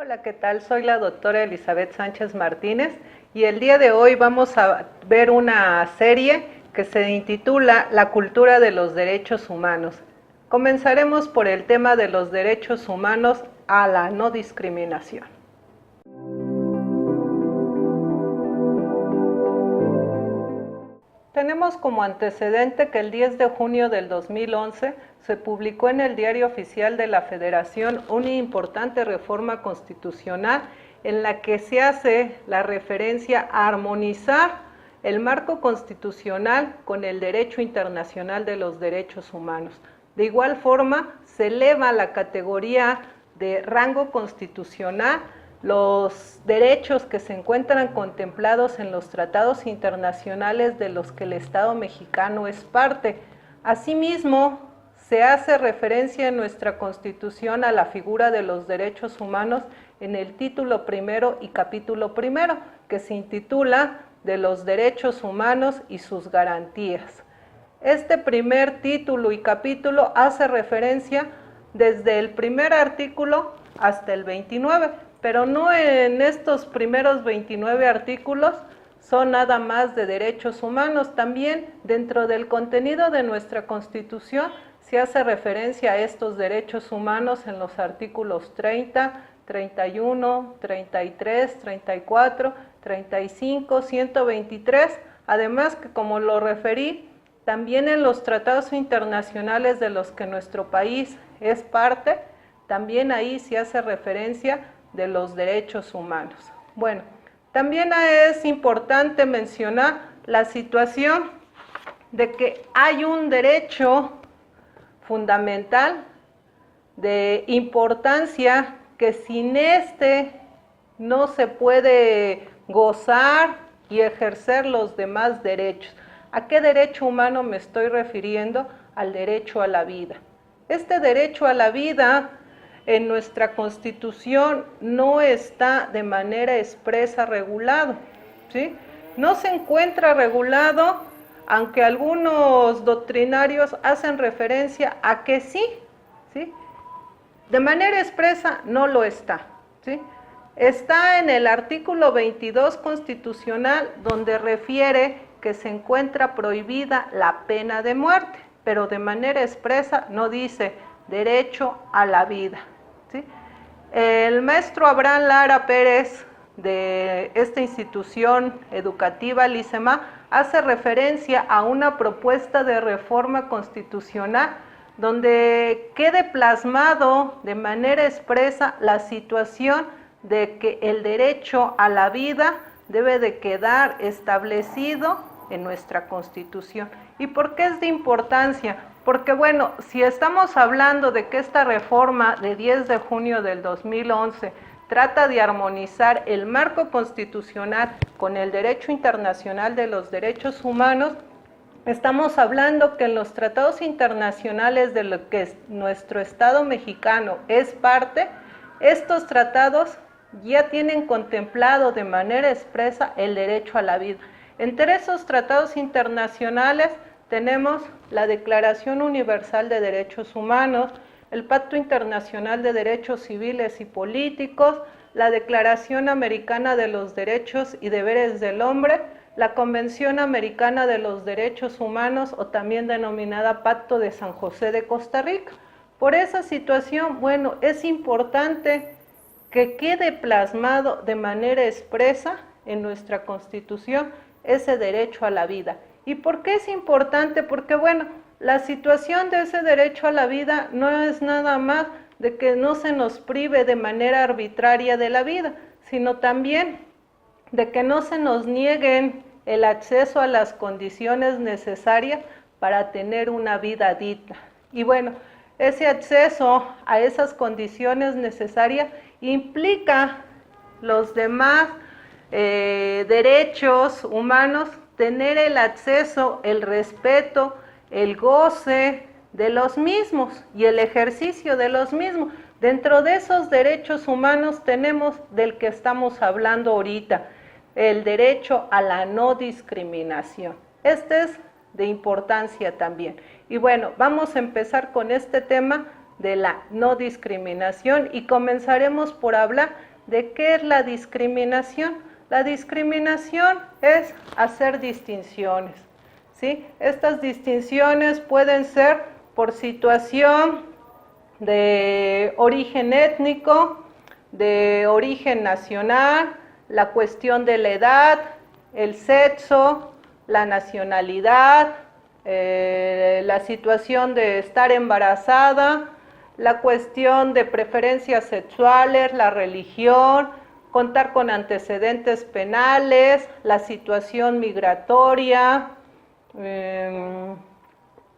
Hola, ¿qué tal? Soy la doctora Elizabeth Sánchez Martínez y el día de hoy vamos a ver una serie que se intitula La cultura de los derechos humanos. Comenzaremos por el tema de los derechos humanos a la no discriminación. Tenemos como antecedente que el 10 de junio del 2011 se publicó en el Diario Oficial de la Federación una importante reforma constitucional en la que se hace la referencia a armonizar el marco constitucional con el derecho internacional de los derechos humanos. De igual forma, se eleva la categoría de rango constitucional los derechos que se encuentran contemplados en los tratados internacionales de los que el Estado mexicano es parte. Asimismo, se hace referencia en nuestra Constitución a la figura de los derechos humanos en el título primero y capítulo primero, que se intitula de los derechos humanos y sus garantías. Este primer título y capítulo hace referencia desde el primer artículo hasta el 29, pero no en estos primeros 29 artículos son nada más de derechos humanos. También dentro del contenido de nuestra Constitución se hace referencia a estos derechos humanos en los artículos 30, 31, 33, 34, 35, 123, además que como lo referí, también en los tratados internacionales de los que nuestro país es parte, también ahí se hace referencia de los derechos humanos. Bueno, también es importante mencionar la situación de que hay un derecho fundamental de importancia que sin este no se puede gozar y ejercer los demás derechos. ¿A qué derecho humano me estoy refiriendo? Al derecho a la vida. Este derecho a la vida en nuestra Constitución no está de manera expresa regulado, ¿sí? No se encuentra regulado, aunque algunos doctrinarios hacen referencia a que sí, ¿sí? De manera expresa no lo está, ¿sí? Está en el artículo 22 constitucional, donde refiere que se encuentra prohibida la pena de muerte, pero de manera expresa no dice derecho a la vida, ¿sí? El maestro Abraham Lara Pérez, de esta institución educativa, LICEMA, hace referencia a una propuesta de reforma constitucional donde quede plasmado de manera expresa la situación de que el derecho a la vida debe de quedar establecido en nuestra Constitución. ¿Y por qué es de importancia? Porque bueno, si estamos hablando de que esta reforma de 10 de junio del 2011 trata de armonizar el marco constitucional con el derecho internacional de los derechos humanos, estamos hablando que en los tratados internacionales de lo que nuestro Estado mexicano es parte, estos tratados ya tienen contemplado de manera expresa el derecho a la vida. Entre esos tratados internacionales tenemos la Declaración Universal de Derechos Humanos, el Pacto Internacional de Derechos Civiles y Políticos, la Declaración Americana de los Derechos y Deberes del Hombre, la Convención Americana de los Derechos Humanos, o también denominada Pacto de San José de Costa Rica. Por esa situación, bueno, es importante que quede plasmado de manera expresa en nuestra Constitución ese derecho a la vida. ¿Y por qué es importante? Porque, bueno, la situación de ese derecho a la vida no es nada más de que no se nos prive de manera arbitraria de la vida, sino también de que no se nos nieguen el acceso a las condiciones necesarias para tener una vida digna. Y bueno, ese acceso a esas condiciones necesarias implica los demás derechos humanos, tener el acceso, el respeto, el goce de los mismos y el ejercicio de los mismos. Dentro de esos derechos humanos tenemos del que estamos hablando ahorita, el derecho a la no discriminación. Este es de importancia también. Y bueno, vamos a empezar con este tema de la no discriminación y comenzaremos por hablar de qué es la discriminación. La discriminación es hacer distinciones, ¿sí? Estas distinciones pueden ser por situación de origen étnico, de origen nacional, la cuestión de la edad, el sexo, la nacionalidad, la situación de estar embarazada, la cuestión de preferencias sexuales, la religión, contar con antecedentes penales, la situación migratoria,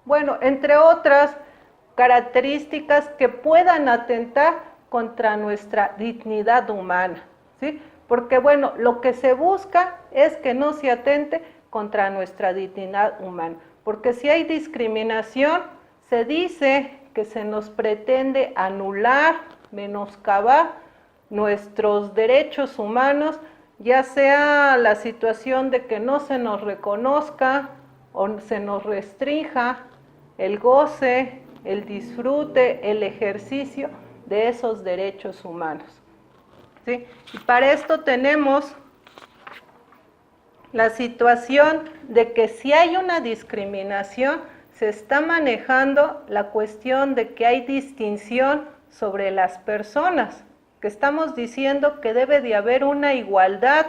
bueno, entre otras características que puedan atentar contra nuestra dignidad humana, ¿sí? Porque, bueno, lo que se busca es que no se atente contra nuestra dignidad humana, porque si hay discriminación, se dice que se nos pretende anular, menoscabar nuestros derechos humanos, ya sea la situación de que no se nos reconozca o se nos restrinja el goce, el disfrute, el ejercicio de esos derechos humanos, ¿sí? Y para esto tenemos la situación de que si hay una discriminación, se está manejando la cuestión de que hay distinción sobre las personas, que estamos diciendo que debe de haber una igualdad,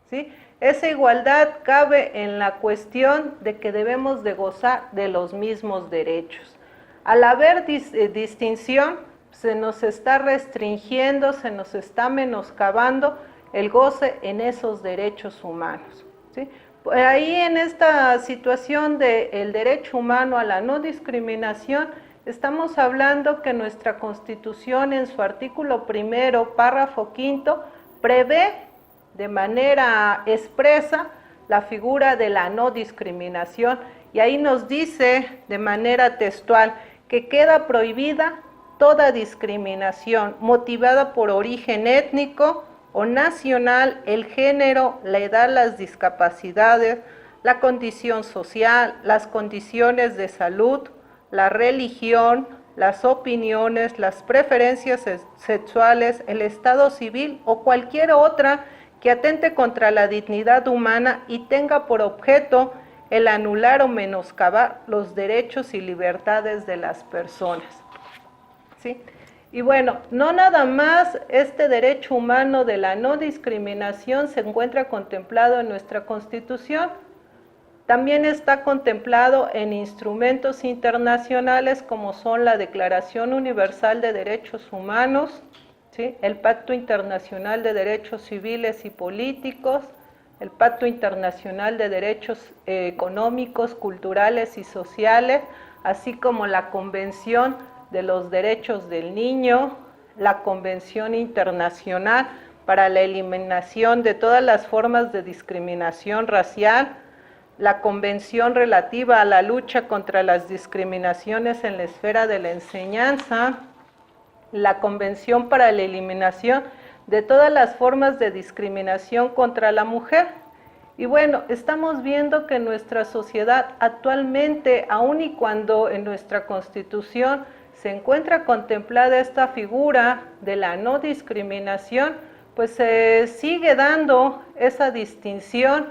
¿sí? Esa igualdad cabe en la cuestión de que debemos de gozar de los mismos derechos. Al haber distinción, se nos está restringiendo, se nos está menoscabando el goce en esos derechos humanos, ¿sí? Ahí en esta situación del derecho humano a la no discriminación, estamos hablando que nuestra Constitución en su artículo 1, párrafo 5, prevé de manera expresa la figura de la no discriminación, y ahí nos dice de manera textual que queda prohibida toda discriminación motivada por origen étnico o nacional, el género, la edad, las discapacidades, la condición social, las condiciones de salud, la religión, las opiniones, las preferencias sexuales, el estado civil o cualquier otra que atente contra la dignidad humana y tenga por objeto el anular o menoscabar los derechos y libertades de las personas, ¿sí? Y bueno, no nada más este derecho humano de la no discriminación se encuentra contemplado en nuestra Constitución, también está contemplado en instrumentos internacionales como son la Declaración Universal de Derechos Humanos, ¿sí? El Pacto Internacional de Derechos Civiles y Políticos, el Pacto Internacional de Derechos Económicos, Culturales y Sociales, así como la Convención de los Derechos del Niño, la Convención Internacional para la Eliminación de todas las formas de discriminación racial, la Convención relativa a la lucha contra las discriminaciones en la esfera de la enseñanza, la Convención para la Eliminación de todas las formas de discriminación contra la mujer. Y bueno, estamos viendo que en nuestra sociedad actualmente, aun y cuando en nuestra Constitución se encuentra contemplada esta figura de la no discriminación, pues se sigue dando esa distinción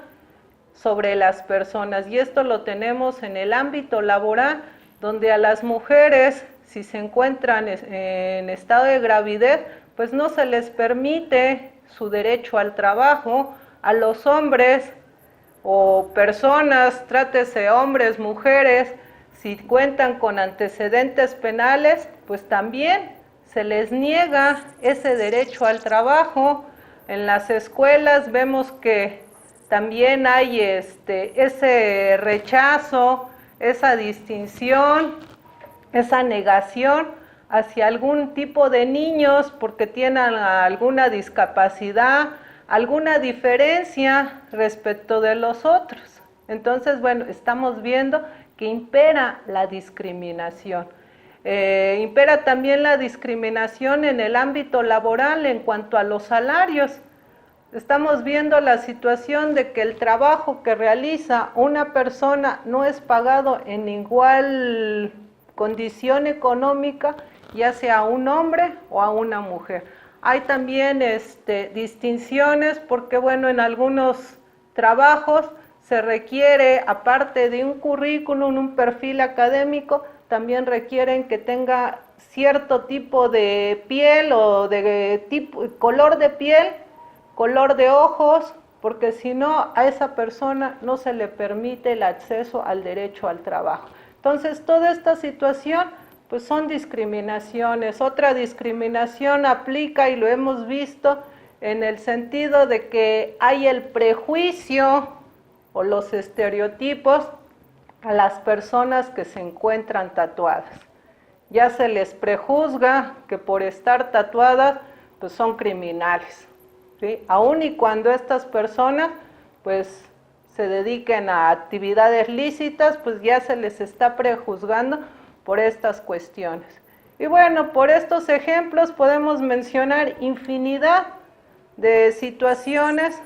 sobre las personas, y esto lo tenemos en el ámbito laboral, donde a las mujeres, si se encuentran en estado de gravidez, pues no se les permite su derecho al trabajo. A los hombres o personas, trátese hombres, mujeres, si cuentan con antecedentes penales, pues también se les niega ese derecho al trabajo. En las escuelas vemos que también hay ese rechazo, esa distinción, esa negación hacia algún tipo de niños porque tienen alguna discapacidad, alguna diferencia respecto de los otros. Entonces, bueno, estamos viendo que impera la discriminación. Impera también la discriminación en el ámbito laboral en cuanto a los salarios. Estamos viendo la situación de que el trabajo que realiza una persona no es pagado en igual condición económica, ya sea a un hombre o a una mujer. Hay también distinciones porque, bueno, en algunos trabajos se requiere, aparte de un currículum, un perfil académico, también requieren que tenga cierto tipo de piel o de color de piel, color de ojos, porque si no, a esa persona no se le permite el acceso al derecho al trabajo. Entonces, toda esta situación, pues son discriminaciones. Otra discriminación aplica, y lo hemos visto, en el sentido de que hay el prejuicio o los estereotipos a las personas que se encuentran tatuadas. Ya se les prejuzga que por estar tatuadas, pues son criminales, ¿sí? Aun y cuando estas personas, pues, se dediquen a actividades lícitas, pues ya se les está prejuzgando por estas cuestiones. Y bueno, por estos ejemplos podemos mencionar infinidad de situaciones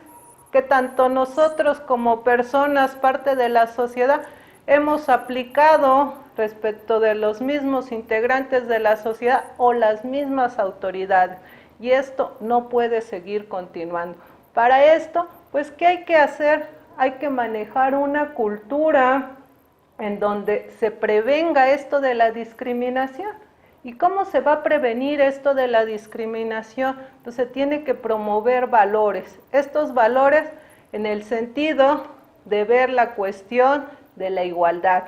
que tanto nosotros como personas, parte de la sociedad, hemos aplicado respecto de los mismos integrantes de la sociedad o las mismas autoridades. Y esto no puede seguir continuando. Para esto, pues, ¿qué hay que hacer? Hay que manejar una cultura en donde se prevenga esto de la discriminación. ¿Y cómo se va a prevenir esto de la discriminación? Pues se tiene que promover valores. Estos valores en el sentido de ver la cuestión de la igualdad,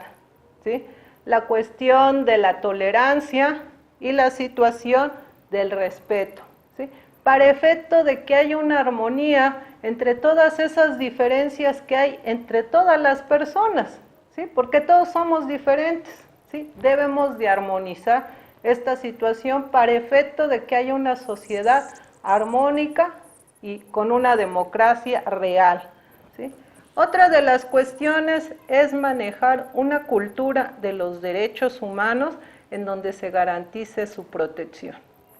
¿sí? La cuestión de la tolerancia y la situación del respeto, ¿sí? Para efecto de que haya una armonía entre todas esas diferencias que hay entre todas las personas, ¿sí? Porque todos somos diferentes, ¿sí? Debemos de armonizar esta situación para efecto de que haya una sociedad armónica y con una democracia real, ¿sí? Otra de las cuestiones es manejar una cultura de los derechos humanos en donde se garantice su protección.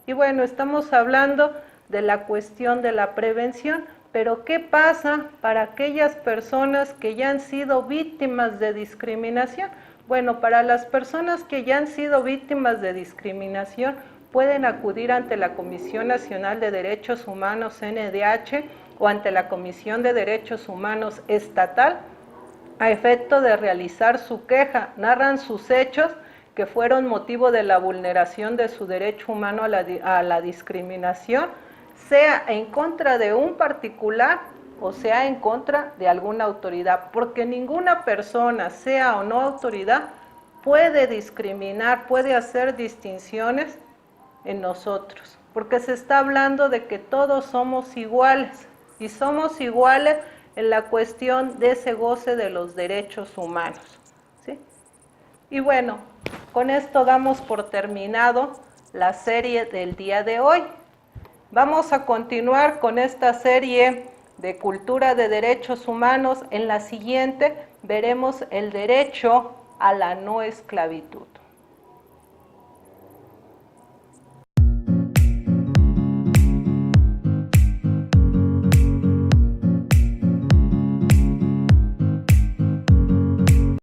Y bueno, estamos hablando de la cuestión de la prevención, pero ¿qué pasa para aquellas personas que ya han sido víctimas de discriminación? Bueno, para las personas que ya han sido víctimas de discriminación pueden acudir ante la Comisión Nacional de Derechos Humanos, CNDH, o ante la Comisión de Derechos Humanos Estatal, a efecto de realizar su queja. Narran sus hechos que fueron motivo de la vulneración de su derecho humano a la discriminación, sea en contra de un particular o sea en contra de alguna autoridad, porque ninguna persona, sea o no autoridad, puede discriminar, puede hacer distinciones en nosotros, porque se está hablando de que todos somos iguales, y somos iguales en la cuestión de ese goce de los derechos humanos, ¿sí? Y bueno, con esto damos por terminado la serie del día de hoy. Vamos a continuar con esta serie de cultura de derechos humanos. En la siguiente veremos el derecho a la no esclavitud.